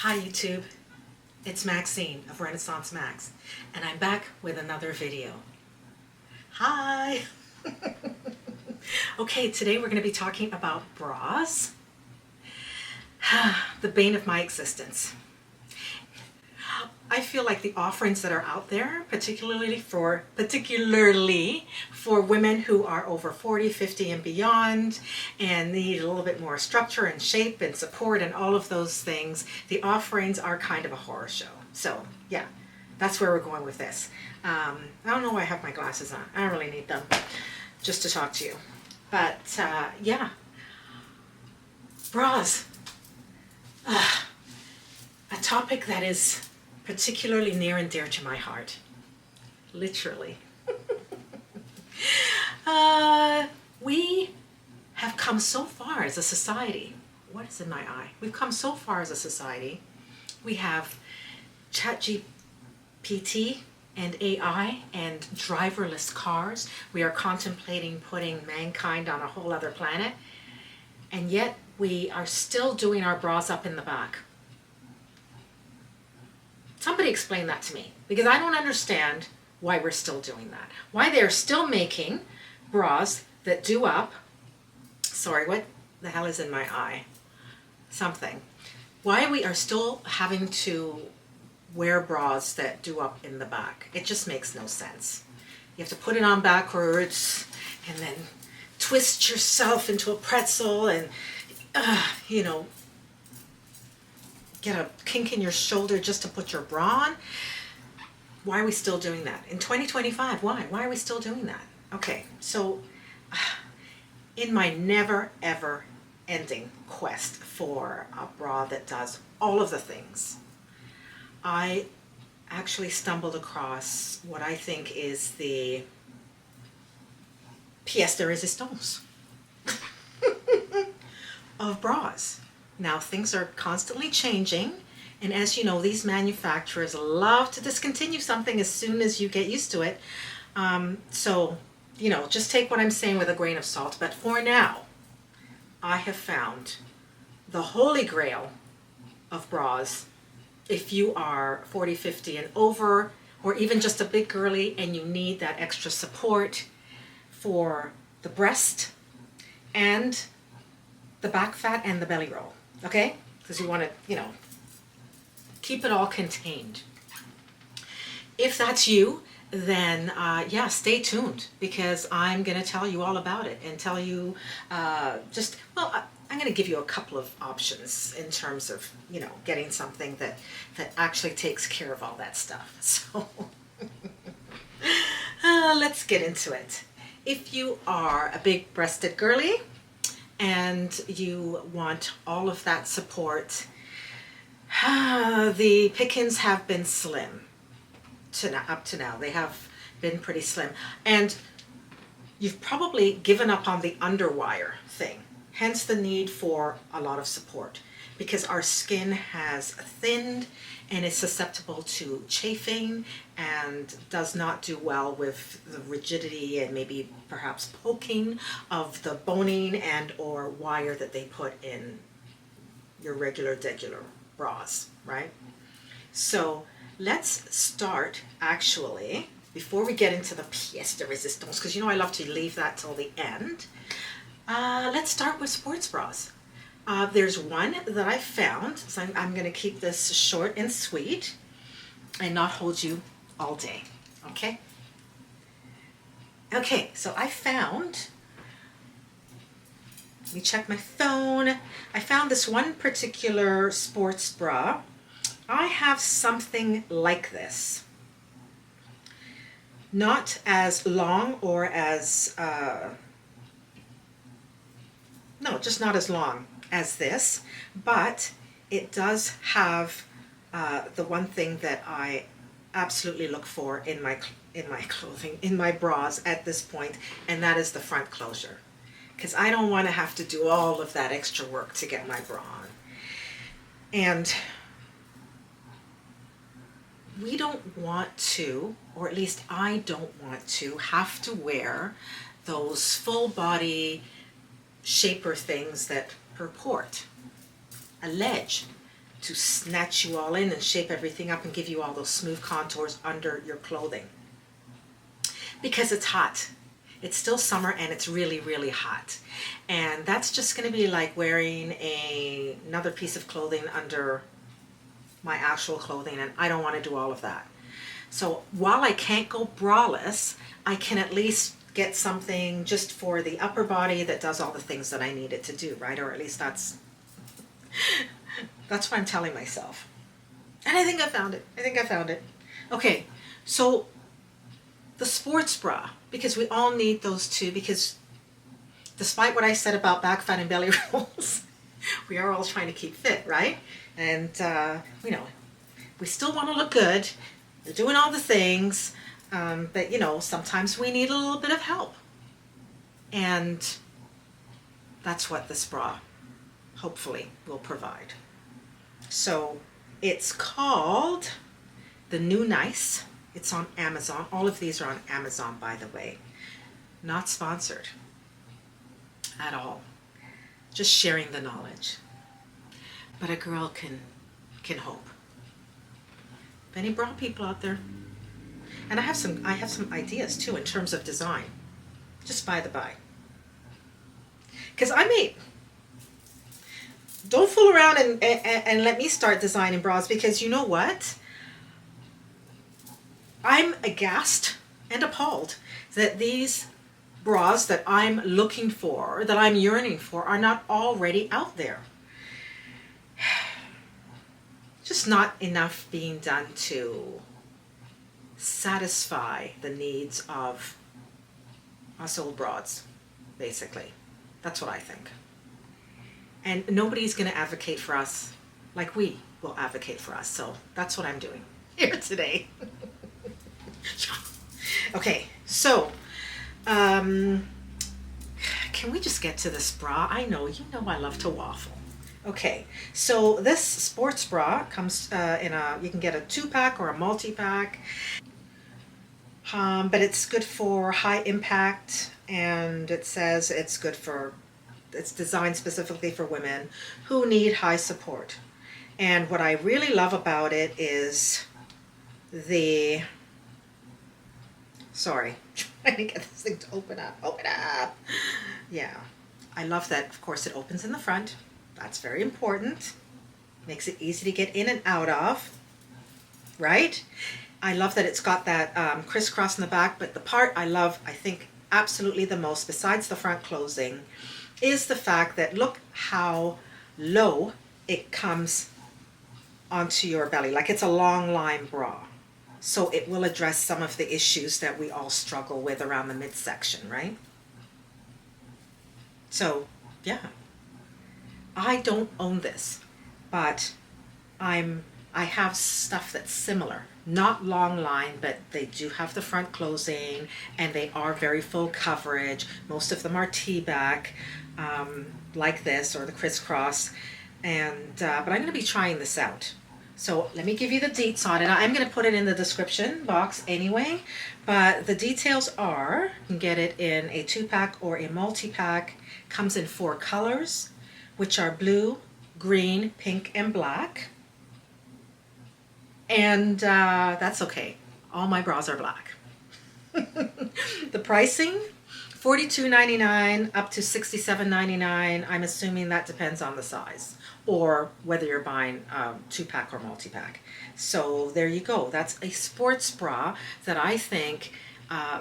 Hi YouTube, it's Maxine of Renaissance Max, and I'm back with another video. Hi! Okay, today we're going to be talking about bras, the bane of my existence. I feel like the offerings that are out there, particularly for women who are over 40, 50 and beyond and need a little bit more structure and shape and support and all of those things, the offerings are kind of a horror show. So yeah, that's where we're going with this. I don't know why I have my glasses on. I don't really need them just to talk to you. But yeah, bras. A topic that is particularly near and dear to my heart, literally. We have come so far as a society. What is in my eye? We've come so far as a society. We have ChatGPT and AI and driverless cars. We are contemplating putting mankind on a whole other planet, and yet we are still doing our bras up in the back. Somebody explain that to me, because I don't understand why we're still doing that. Why they're still making bras that do up. Sorry, what the hell is in my eye? Something. Why we are still having to wear bras that do up in the back. It just makes no sense. You have to put it on backwards and then twist yourself into a pretzel and, you know, get a kink in your shoulder just to put your bra on. Why are we still doing that? In 2025, why? Why are we still doing that? Okay, so in my never ever ending quest for a bra that does all of the things, I actually stumbled across what I think is the pièce de résistance of bras. Now, things are constantly changing, and as you know, these manufacturers love to discontinue something as soon as you get used to it. So, you know, just take what I'm saying with a grain of salt. But for now, I have found the holy grail of bras. If you are 40, 50 and over, or even just a bit girly and you need that extra support for the breast and the back fat and the belly roll. Okay? Because you want to, you know, keep it all contained. If that's you, then yeah, stay tuned, because I'm going to tell you all about it and tell you I'm going to give you a couple of options in terms of, you know, getting something that actually takes care of all that stuff. So let's get into it. If you are a big-breasted girly, and you want all of that support, the pickings have been slim up to now. They have been pretty slim. And you've probably given up on the underwire thing, hence the need for a lot of support, because our skin has thinned and is susceptible to chafing and does not do well with the rigidity and maybe perhaps poking of the boning and or wire that they put in your regular bras, right? So let's start, actually, before we get into the pièce de résistance, because you know I love to leave that till the end. Let's start with sports bras. There's one that I found, so I'm going to keep this short and sweet and not hold you all day, okay? Okay, so I found, let me check my phone. I found this one particular sports bra. I have something like this. Not as long or as, no, just not as long as this, but it does have the one thing that I absolutely look for in my clothing, in my bras at this point, and that is the front closure, because I don't want to have to do all of that extra work to get my bra on. And we don't want to, or at least I don't want to, have to wear those full body shaper things that purport, allege to snatch you all in and shape everything up and give you all those smooth contours under your clothing. Because it's hot. It's still summer and it's really, really hot. And that's just going to be like wearing another piece of clothing under my actual clothing, and I don't want to do all of that. So while I can't go braless, I can at least get something just for the upper body that does all the things that I need it to do, right? Or at least that's what I'm telling myself. And I think I found it. Okay, so the sports bra, because we all need those too, because despite what I said about back fat and belly rolls, we are all trying to keep fit, right? And, we still want to look good. We're doing all the things, but, sometimes we need a little bit of help. And that's what this bra, hopefully, will provide. So it's called the Newnice. It's on Amazon. All of these are on Amazon, by the way. Not sponsored at all. Just sharing the knowledge. But a girl can hope. If any bra people out there, and I have some ideas too in terms of design. Just by the by. Because don't fool around and let me start designing bras, because you know what? I'm aghast and appalled that these bras that I'm looking for, that I'm yearning for, are not already out there. Just not enough being done to satisfy the needs of us old broads, basically. That's what I think. And nobody's going to advocate for us like we will advocate for us. So that's what I'm doing here today. Okay, so can we just get to this bra? I know I love to waffle. Okay, so this sports bra comes you can get a 2-pack or a multi-pack, but it's good for high impact, and it says it's designed specifically for women who need high support. And what I really love about it is trying to get this thing to open up. Yeah, I love that, of course, it opens in the front. That's very important. Makes it easy to get in and out of, right? I love that it's got that crisscross in the back, but the part I think absolutely the most, besides the front closing, is the fact that look how low it comes onto your belly. Like it's a Longline bra. So it will address some of the issues that we all struggle with around the midsection, right? So, yeah. I don't own this, but I have stuff that's similar. Not Longline, but they do have the front closing, and they are very full coverage. Most of them are T-back, like this, or the crisscross. And but I'm going to be trying this out. So let me give you the deets on it. I'm going to put it in the description box anyway, but the details are, you can get it in a 2-pack or a multi-pack. Comes in 4 colors, which are blue, green, pink, and black. And that's okay. All my bras are black. The pricing, $42.99 up to $67.99. I'm assuming that depends on the size, or whether you're buying 2-pack or multi-pack. So there you go. That's a sports bra that I think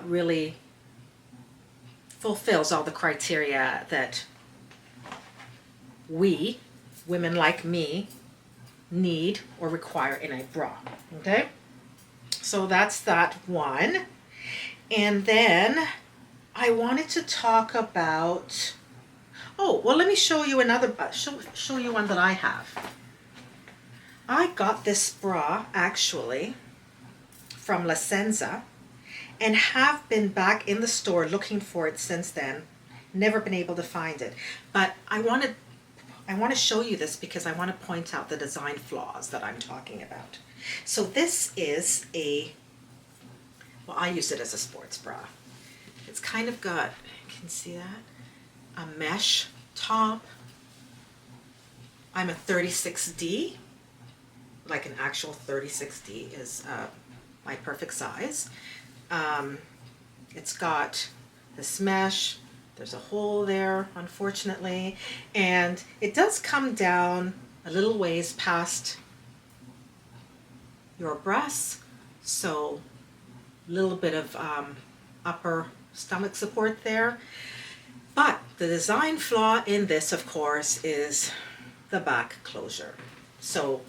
really fulfills all the criteria that we, women like me, need or require in a bra. Okay? So that's that one. And then I wanted to talk about, let me show you another, show you one that I have. I got this bra actually from La Senza and have been back in the store looking for it since then. Never been able to find it. But I want to show you this because I want to point out the design flaws that I'm talking about. So this is I use it as a sports bra. It's kind of got, you can see that, a mesh top. I'm a 36D, like an actual 30/60 is my perfect size. It's got this mesh. There's a hole there, unfortunately, and it does come down a little ways past your breasts, so a little bit of upper stomach support there. But the design flaw in this, of course, is the back closure. So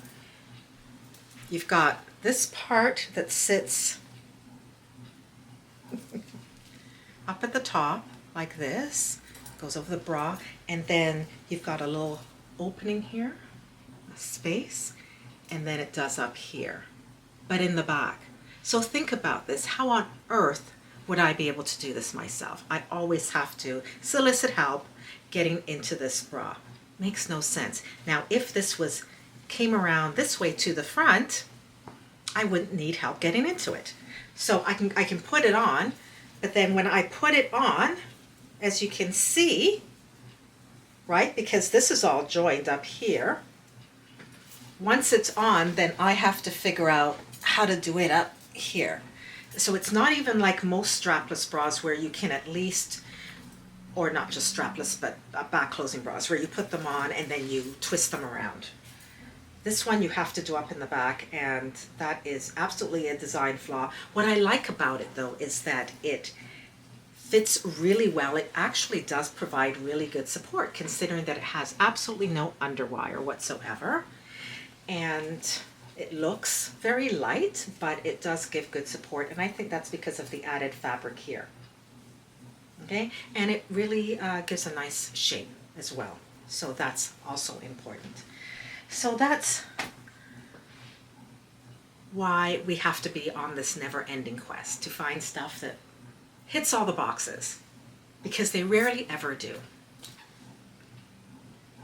you've got this part that sits up at the top like this, goes over the bra, and then you've got a little opening here, a space, and then it does up here, but in the back. So think about this. How on earth would I be able to do this myself? I always have to solicit help getting into this bra. Makes no sense. Now, if this came around this way to the front, I wouldn't need help getting into it. So I can put it on, but then when I put it on, as you can see, right, because this is all joined up here, once it's on, then I have to figure out how to do it up here. So it's not even like most strapless bras where you can at least, or not just strapless, but back closing bras where you put them on and then you twist them around. This one you have to do up in the back, and that is absolutely a design flaw. What I like about it though is that it fits really well. It actually does provide really good support considering that it has absolutely no underwire whatsoever. And it looks very light, but it does give good support, and I think that's because of the added fabric here. Okay, and it really gives a nice shape as well, so that's also important. So that's why we have to be on this never-ending quest to find stuff that hits all the boxes, because they rarely ever do.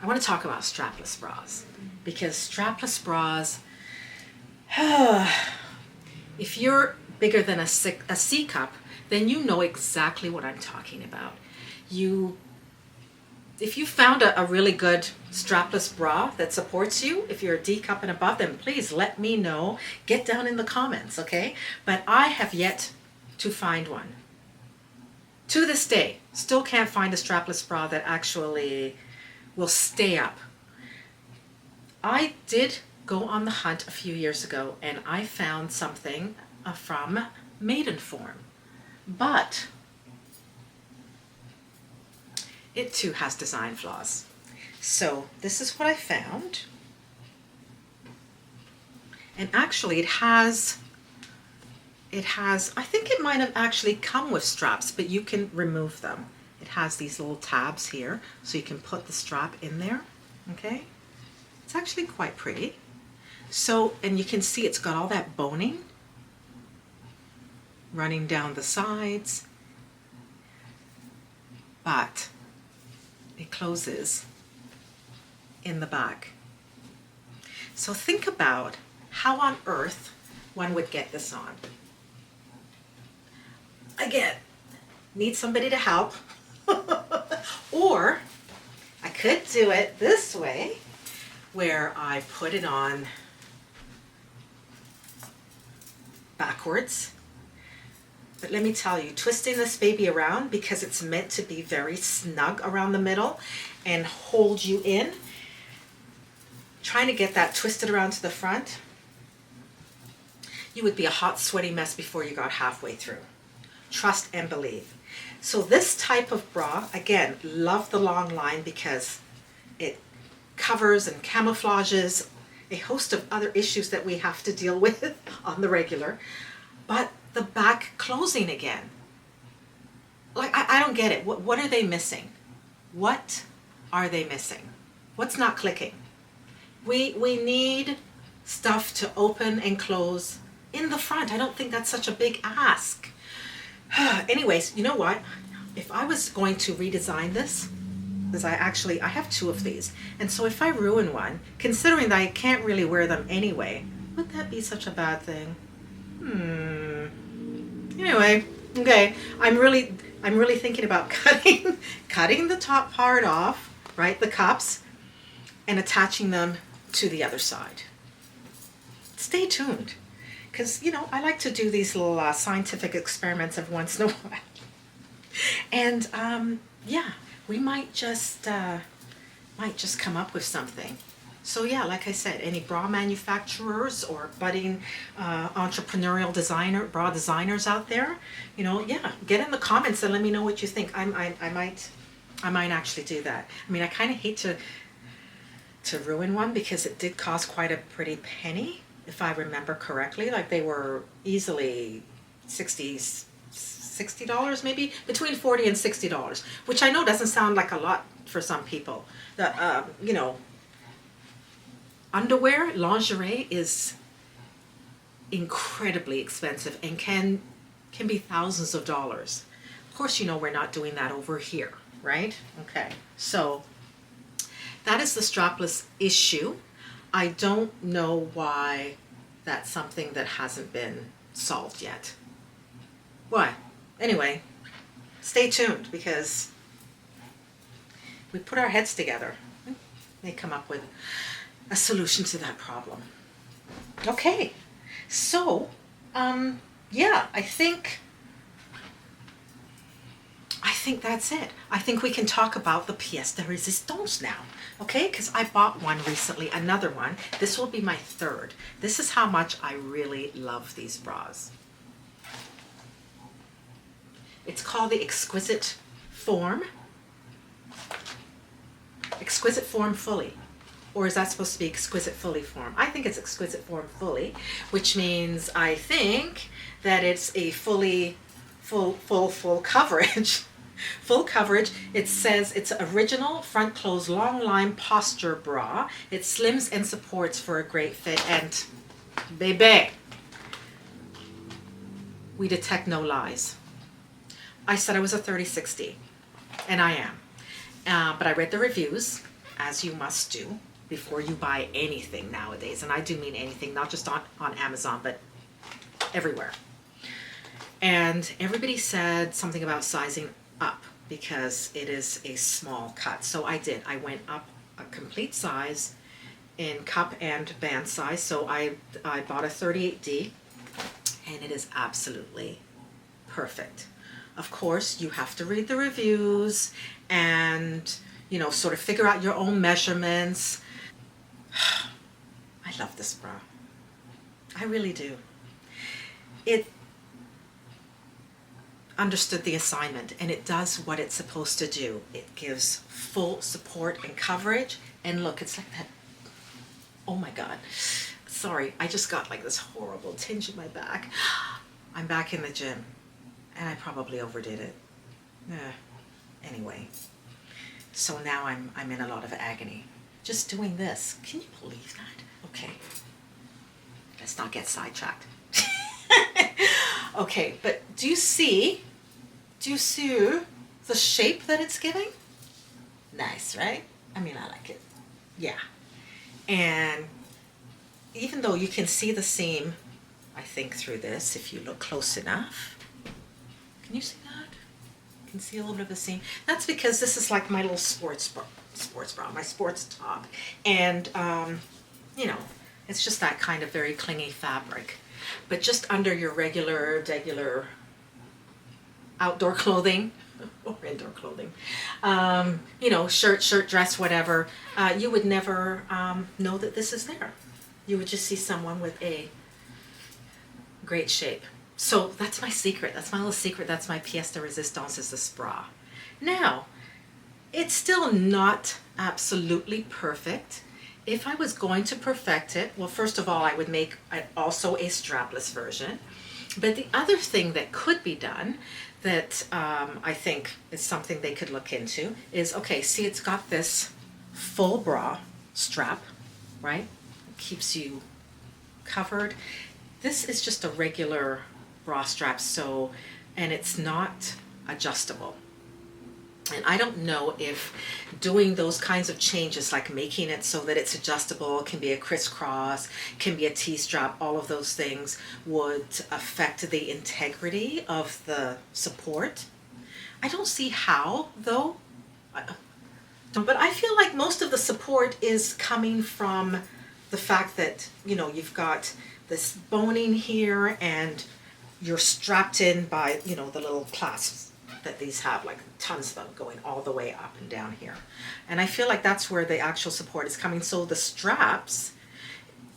I want to talk about strapless bras, because strapless bras, if you're bigger than a C cup, then you know exactly what I'm talking about. If you found a really good strapless bra that supports you, if you're a D cup and above, then please let me know. Get down in the comments, okay? But I have yet to find one. To this day, still can't find a strapless bra that actually will stay up. I did go on the hunt a few years ago, and I found something from Maidenform, but it too has design flaws. So this is what I found, and actually it has, I think it might have actually come with straps, but you can remove them. It has these little tabs here, so you can put the strap in there, okay? It's actually quite pretty. So, and you can see it's got all that boning running down the sides, but it closes in the back. So think about how on earth one would get this on. Again, need somebody to help. Or I could do it this way, where I put it on backwards. But let me tell you, twisting this baby around, because it's meant to be very snug around the middle and hold you in, trying to get that twisted around to the front, you would be a hot, sweaty mess before you got halfway through. Trust and believe. So this type of bra, again, love the Longline because it covers and camouflages a host of other issues that we have to deal with on the regular. But the back closing again, like I don't get it. What are they missing? What are they missing? What's not clicking? We need stuff to open and close in the front. I don't think that's such a big ask. Anyways, you know what? If I was going to redesign this, because I have two of these, and so if I ruin one, considering that I can't really wear them anyway, would that be such a bad thing? Anyway, okay, I'm really thinking about cutting the top part off, right, the cups, and attaching them to the other side. stay tuned. Because, you know, I like to do these little scientific experiments every once in a while. And yeah, we might just come up with something. So yeah, like I said, any bra manufacturers or budding entrepreneurial bra designers out there, you know, yeah, get in the comments and let me know what you think. I might actually do that. I mean, I kind of hate to ruin one because it did cost quite a pretty penny, if I remember correctly. Like they were easily $60 maybe, between $40 and $60, which I know doesn't sound like a lot for some people. You know, underwear, lingerie is incredibly expensive and can be thousands of dollars. Of course, you know, we're not doing that over here, right? Okay, so that is the strapless issue. I don't know why that's something that hasn't been solved yet. Why? Anyway, stay tuned because we put our heads together. May come up with a solution to that problem. Okay, so yeah, I think that's it. I think we can talk about the pièce de résistance now, okay? Because I bought one recently, another one. This will be my third. This is how much I really love these bras. It's called the Exquisite Form. Exquisite Form Fully. Or is that supposed to be Exquisite Fully Form? I think it's Exquisite Form Fully, which means I think that it's a full coverage. Full coverage. It says it's original front close Longline posture bra. It slims and supports for a great fit. And baby, we detect no lies. I said I was a 30-60, and I am. But I read the reviews, as you must do, before you buy anything nowadays. And I do mean anything, not just on Amazon, but everywhere. And everybody said something about sizing up because it is a small cut. So I did. I went up a complete size in cup and band size. So I bought a 38D, and it is absolutely perfect. Of course, you have to read the reviews and, you know, sort of figure out your own measurements. I love this bra. I really do. It understood the assignment, and it does what it's supposed to do. It gives full support and coverage. And look, it's like that. Oh my God. Sorry, I just got like this horrible tinge in my back. I'm back in the gym, and I probably overdid it. Anyway, so now I'm in a lot of agony. Just doing this. Can you believe that? Okay, let's not get sidetracked. Okay, but do you see the shape that it's giving? Nice, right? I mean, I like it. Yeah. And even though you can see the seam, I think, through this, if you look close enough. Can you see that? You can see a little bit of the seam. That's because this is like my little sports bra, my sports top. And, you know, it's just that kind of very clingy fabric. But just under your regular outdoor clothing or indoor clothing, you know, shirt, dress, whatever, you would never know that this is there. You would just see someone with a great shape. So that's my secret. That's my little secret. That's my pièce de résistance, is this bra. Now, it's still not absolutely perfect. If I was going to perfect it, well, first of all, I would make also a strapless version. But the other thing that could be done that I think is something they could look into is, okay, see, it's got this full bra strap, right? It keeps you covered. This is just a regular bra strap, so, and it's not adjustable. And I don't know if doing those kinds of changes, like making it so that it's adjustable, can be a crisscross, can be a T-strap, all of those things would affect the integrity of the support. I don't see how, though. But I feel like most of the support is coming from the fact that, you know, you've got this boning here, and you're strapped in by, you know, the little clasps that these have, like tons of them going all the way up and down here. And I feel like that's where the actual support is coming. So the straps,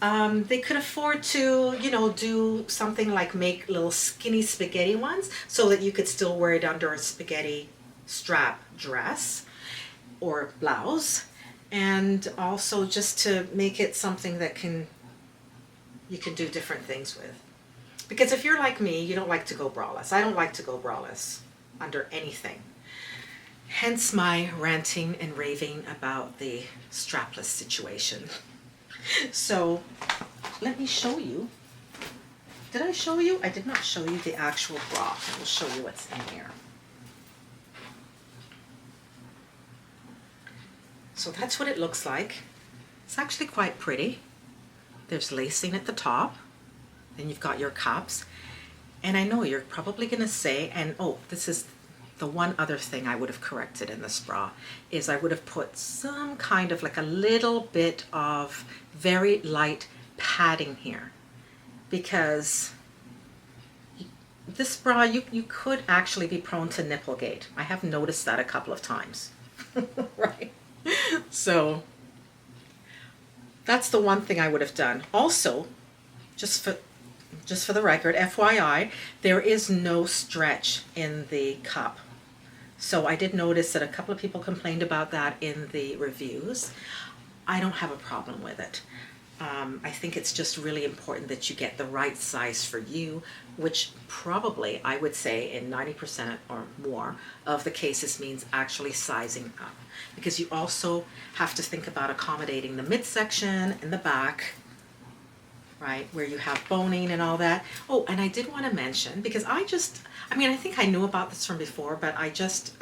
they could afford to, you know, do something like make little skinny spaghetti ones so that you could still wear it under a spaghetti strap dress or blouse. And also just to make it something that you can do different things with. Because if you're like me, you don't like to go braless. I don't like to go braless under anything. Hence my ranting and raving about the strapless situation. So let me show you. Did I show you? I did not show you the actual bra. I will show you what's in here. So that's what it looks like. It's actually quite pretty. There's lacing at the top. Then you've got your cups. And I know you're probably going to say, and oh, this is the one other thing I would have corrected in this bra, is I would have put some kind of like a little bit of very light padding here. Because this bra, you could actually be prone to nipple gate. I have noticed that a couple of times. Right? So that's the one thing I would have done. Also, just for the record, FYI, there is no stretch in the cup. So I did notice that a couple of people complained about that in the reviews. I don't have a problem with it. I think it's just really important that you get the right size for you, which probably I would say in 90% or more of the cases means actually sizing up. Because you also have to think about accommodating the midsection and the back, right, where you have boning and all that. Oh, and I did want to mention, because I think I knew about this from before, but I just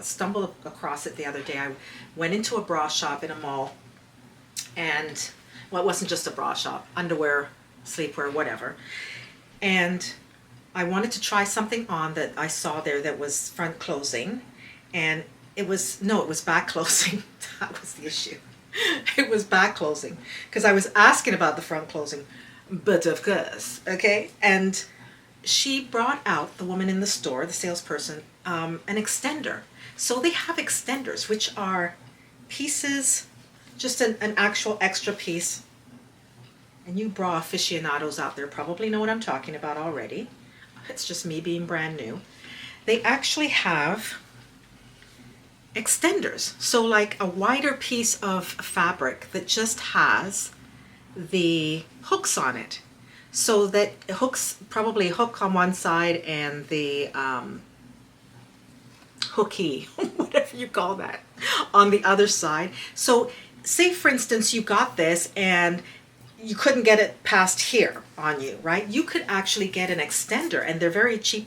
stumbled across it the other day. I went into a bra shop in a mall, and, well, it wasn't just a bra shop, underwear, sleepwear, whatever. And I wanted to try something on that I saw there that was front closing, and it was back closing. That was the issue. It was back closing, because I was asking about the front closing, but of course, okay? And she brought out, the woman in the store, the salesperson, an extender. So they have extenders, which are pieces, just an actual extra piece. And you bra aficionados out there probably know what I'm talking about already. It's just me being brand new. They actually have extenders. So like a wider piece of fabric that just has the hooks on it. So that hooks, probably a hook on one side and the hooky, whatever you call that, on the other side. So say for instance you got this and you couldn't get it past here on you, right? You could actually get an extender, and they're very cheap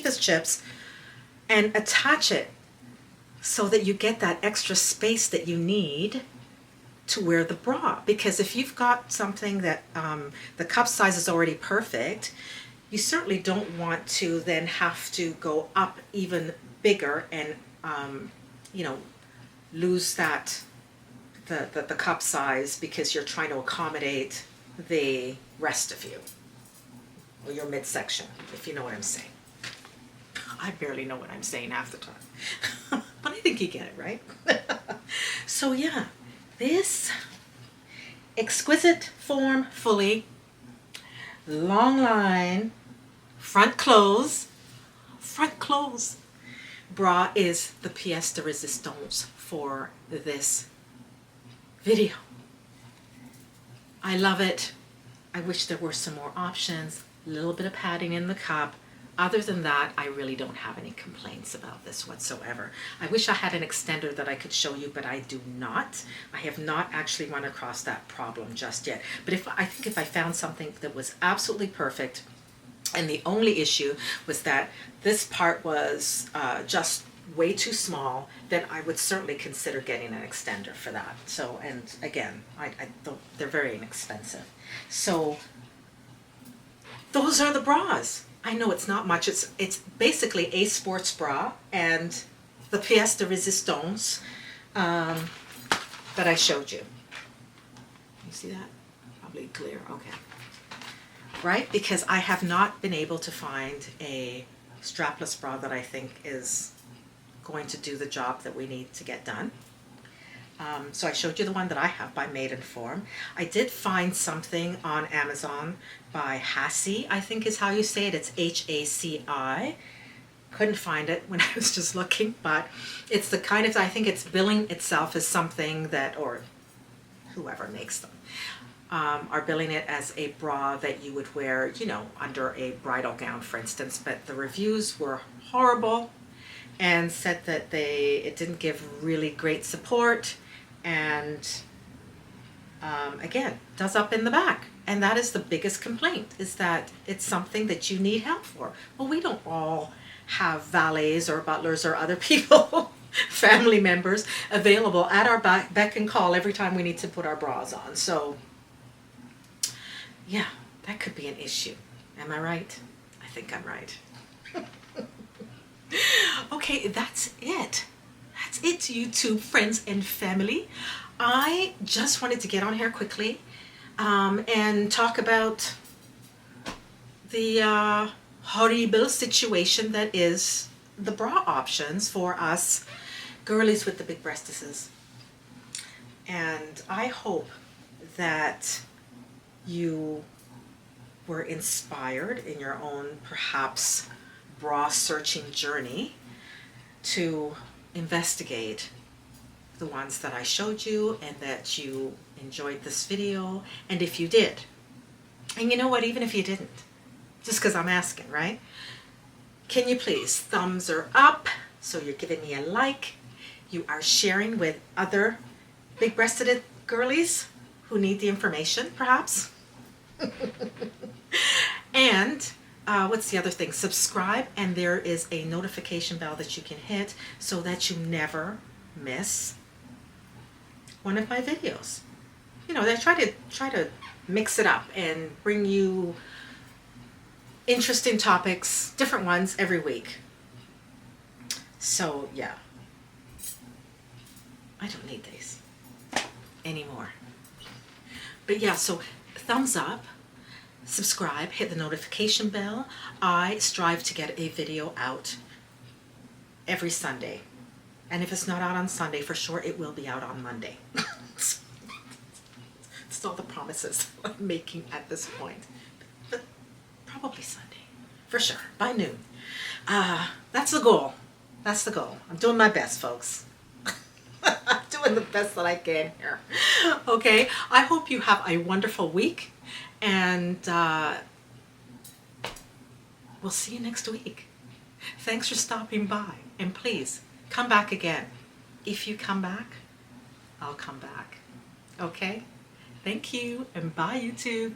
as chips, and attach it so that you get that extra space that you need to wear the bra. Because if you've got something that the cup size is already perfect, you certainly don't want to then have to go up even bigger and lose that the cup size because you're trying to accommodate the rest of you, or your midsection, if you know what I'm saying. I barely know what I'm saying half the time. But I think you get it, right? So yeah, this Exquisite Form Fully Longline front close bra is the pièce de résistance for this video. I love it. I wish there were some more options, a little bit of padding in the cup. Other than that, I really don't have any complaints about this whatsoever. I wish I had an extender that I could show you, but I do not. I have not actually run across that problem just yet. But I think if I found something that was absolutely perfect, and the only issue was that this part was just way too small, then I would certainly consider getting an extender for that. So, and again, I don't, they're very inexpensive. So those are the bras. I know it's not much. It's basically a sports bra and the pièce de résistance that I showed you. You see that? Probably clear. Okay. right? Because I have not been able to find a strapless bra that I think is going to do the job that we need to get done. So I showed you the one that I have by Maidenform. I did find something on Amazon by Hassi, I think is how you say it. It's Haci. Couldn't find it when I was just looking, but it's the kind of, I think it's billing itself as something that, or whoever makes them, are billing it as a bra that you would wear, you know, under a bridal gown, for instance. But the reviews were horrible and said that it didn't give really great support, and again, does up in the back. And that is the biggest complaint, is that it's something that you need help for. Well, we don't all have valets or butlers or other people, family members, available at our beck and call every time we need to put our bras on. So yeah, that could be an issue. Am I right? I think I'm right. Okay, that's it. That's it, YouTube friends and family. I just wanted to get on here quickly and talk about the horrible situation that is the bra options for us girlies with the big breastises. And I hope that you were inspired in your own, perhaps, bra searching journey to investigate the ones that I showed you, and that you enjoyed this video. And if you did, and you know what, even if you didn't, just because I'm asking, right? Can you please thumbs are up, so you're giving me a like, you are sharing with other big-breasted girlies who need the information, perhaps. And what's the other thing? Subscribe, and there is a notification bell that you can hit so that you never miss one of my videos. You know, I try to mix it up and bring you interesting topics, different ones every week. So yeah, I don't need these anymore. But yeah, so thumbs up, subscribe, hit the notification bell. I strive to get a video out every Sunday. And if it's not out on Sunday, for sure it will be out on Monday. It's all the promises I'm making at this point. But probably Sunday, for sure, by noon. That's the goal. That's the goal. I'm doing my best, folks. I'm doing the best that I can here. Okay, I hope you have a wonderful week, and we'll see you next week. Thanks for stopping by, and please come back again. If you come back, I'll come back. Okay? Thank you, and bye, YouTube.